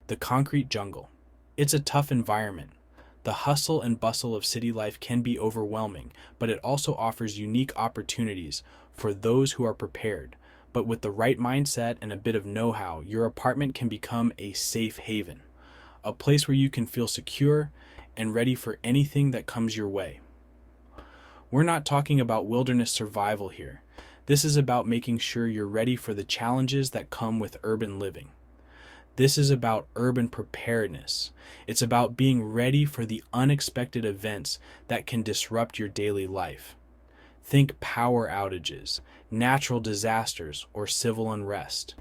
The concrete jungle. It's a tough environment. The hustle and bustle of city life can be overwhelming, but it also offers unique opportunities for those who are prepared. But with the right mindset and a bit of know-how, your apartment can become a safe haven, a place where you can feel secure and ready for anything that comes your way. We're not talking about wilderness survival here. This is about making sure you're ready for the challenges that come with urban living. This is about urban preparedness. It's about being ready for the unexpected events that can disrupt your daily life. Think power outages, natural disasters, or civil unrest.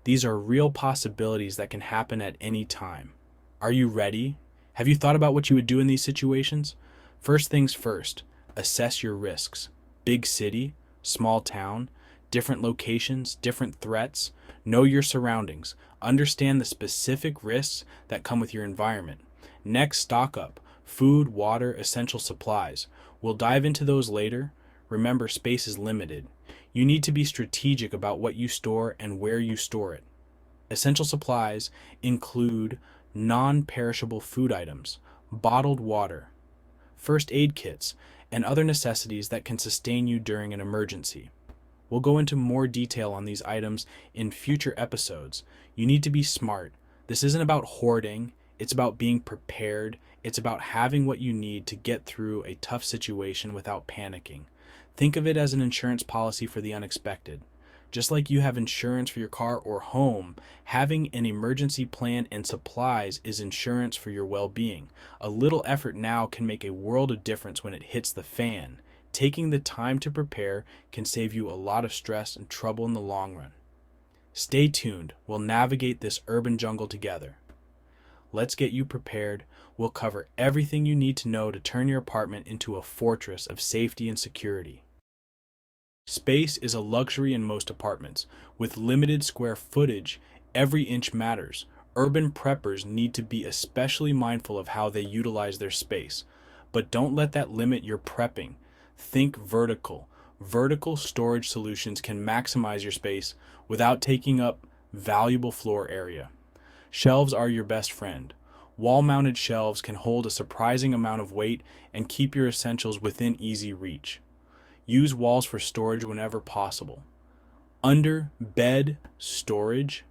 These are real possibilities that can happen at any time. Are you ready? Have you thought about what you would do in these situations? First things first, assess your risks. Big city, small town, different locations, different threats. Know your surroundings. Understand the specific risks that come with your environment. Next, stock up. Food, water, essential supplies. We'll dive into those later. Remember, space is limited. You need to be strategic about what you store and where you store it. Essential supplies include non-perishable food items, bottled water, first aid kits, and other necessities that can sustain you during an emergency. We'll go into more detail on these items in future episodes. You need to be smart. This isn't about hoarding, it's about being prepared. It's about having what you need to get through a tough situation without panicking. Think of it as an insurance policy for the unexpected. Just like you have insurance for your car or home, having an emergency plan and supplies is insurance for your well-being. A little effort now can make a world of difference when it hits the fan. Taking the time to prepare can save you a lot of stress and trouble in the long run. Stay tuned. We'll navigate this urban jungle together. Let's get you prepared. We'll cover everything you need to know to turn your apartment into a fortress of safety and security. Space is a luxury in most apartments. With limited square footage, every inch matters. Urban preppers need to be especially mindful of how they utilize their space. But don't let that limit your prepping. Think vertical. Vertical storage solutions can maximize your space without taking up valuable floor area. Shelves are your best friend. Wall-mounted shelves can hold a surprising amount of weight and keep your essentials within easy reach. Use walls for storage whenever possible. Under bed storage,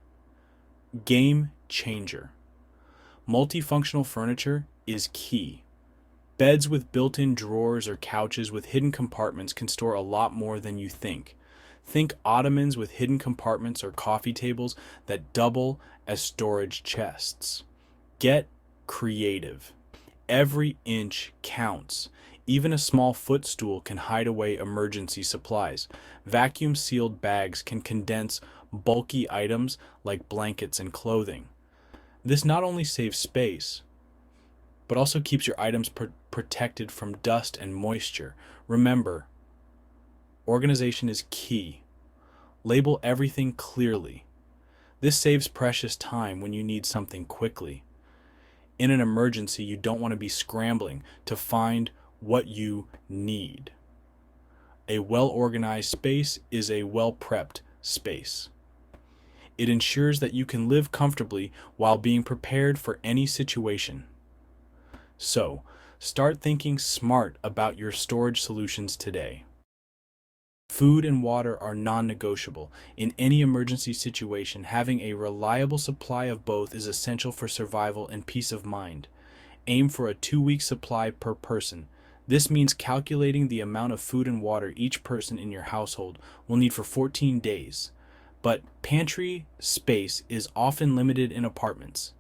game changer. Multifunctional furniture is key. Beds with built-in drawers or couches with hidden compartments can store a lot more than you think. Think ottomans with hidden compartments or coffee tables that double as storage chests. Get creative. Every inch counts. Even a small footstool can hide away emergency supplies. Vacuum-sealed bags can condense bulky items like blankets and clothing. This not only saves space, but also keeps your items protected from dust and moisture. Remember, organization is key. Label everything clearly. This saves precious time when you need something quickly. In an emergency, you don't want to be scrambling to find what you need. A well-organized space is a well-prepped space. It ensures that you can live comfortably while being prepared for any situation. So, start thinking smart about your storage solutions today. Food and water are non-negotiable. In any emergency situation, having a reliable supply of both is essential for survival and peace of mind. Aim for a 2-week supply per person. This means calculating the amount of food and water each person in your household will need for 14 days. But pantry space is often limited in apartments.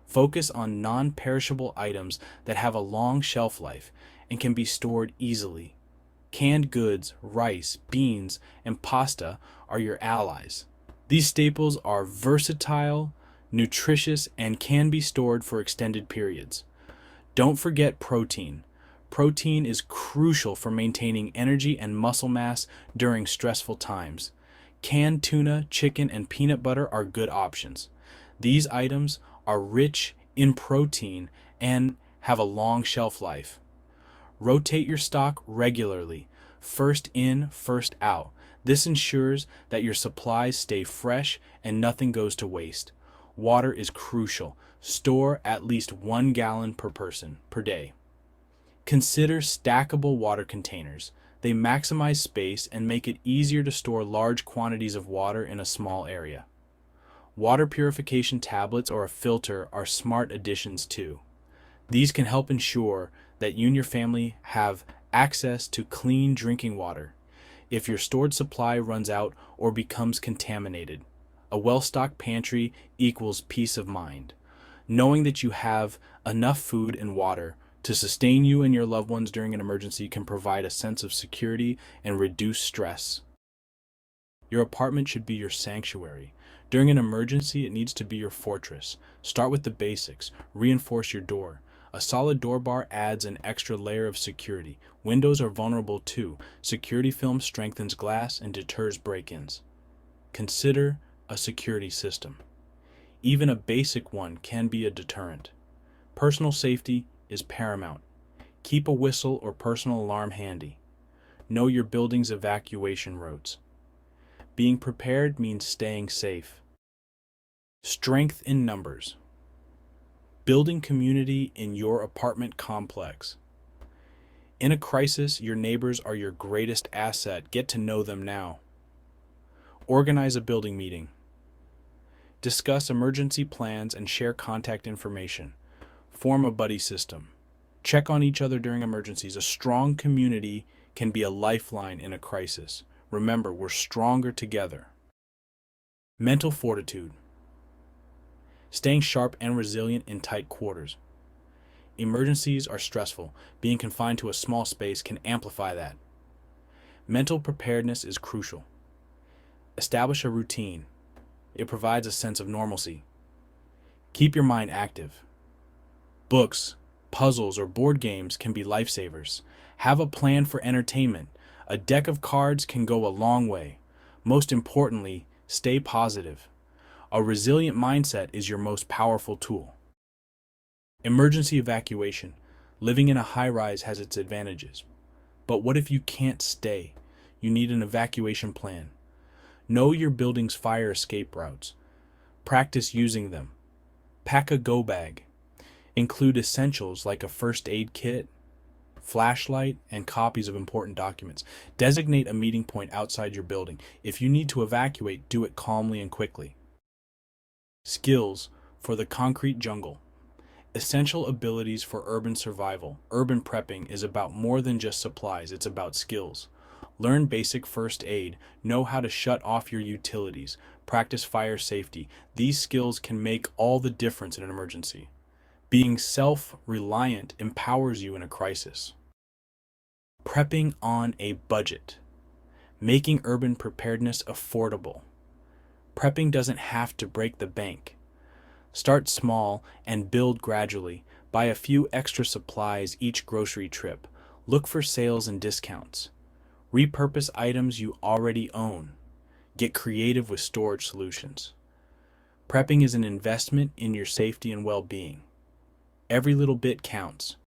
Focus on non-perishable items that have a long shelf life and can be stored easily. Canned goods, rice, beans, and pasta are your allies. These staples are versatile, nutritious, and can be stored for extended periods. Don't forget protein. Protein is crucial for maintaining energy and muscle mass during stressful times. Canned tuna, chicken, and peanut butter are good options. These items are rich in protein and have a long shelf life. Rotate your stock regularly, first in, first out. This ensures that your supplies stay fresh and nothing goes to waste. Water is crucial. Store at least 1 gallon per person per day. Consider stackable water containers. They maximize space and make it easier to store large quantities of water in a small area. Water purification tablets or a filter are smart additions too. These can help ensure that you and your family have access to clean drinking water if your stored supply runs out or becomes contaminated. A well-stocked pantry equals peace of mind. Knowing that you have enough food and water to sustain you and your loved ones during an emergency can provide a sense of security and reduce stress. Your apartment should be your sanctuary. During an emergency, it needs to be your fortress. Start with the basics. Reinforce your door. A solid door bar adds an extra layer of security. Windows are vulnerable too. Security film strengthens glass and deters break-ins. Consider a security system. Even a basic one can be a deterrent. Personal safety is paramount. Keep a whistle or personal alarm handy. Know your building's evacuation routes. Being prepared means staying safe. Strength in numbers. Building community in your apartment complex. In a crisis, your neighbors are your greatest asset. Get to know them now. Organize a building meeting. Discuss emergency plans and share contact information. Form a buddy system. Check on each other during emergencies. A strong community can be a lifeline in a crisis. Remember, we're stronger together. Mental fortitude. Staying sharp and resilient in tight quarters. Emergencies are stressful. Being confined to a small space can amplify that. Mental preparedness is crucial. Establish a routine. It provides a sense of normalcy. Keep your mind active. Books, puzzles, or board games can be lifesavers. Have a plan for entertainment. A deck of cards can go a long way. Most importantly, stay positive. A resilient mindset is your most powerful tool. Emergency evacuation. Living in a high-rise has its advantages. But what if you can't stay? You need an evacuation plan. Know your building's fire escape routes. Practice using them. Pack a go bag. Include essentials like a first aid kit, flashlight, and copies of important documents. Designate a meeting point outside your building. If you need to evacuate, do it calmly and quickly. Skills for the concrete jungle. Essential abilities for urban survival. Urban prepping is about more than just supplies, it's about skills. Learn basic first aid. Know how to shut off your utilities. Practice fire safety. These skills can make all the difference in an emergency. Being self-reliant empowers you in a crisis. Prepping on a budget. Making urban preparedness affordable. Prepping doesn't have to break the bank. Start small and build gradually. Buy a few extra supplies each grocery trip. Look for sales and discounts. Repurpose items you already own. Get creative with storage solutions. Prepping is an investment in your safety and well-being. Every little bit counts.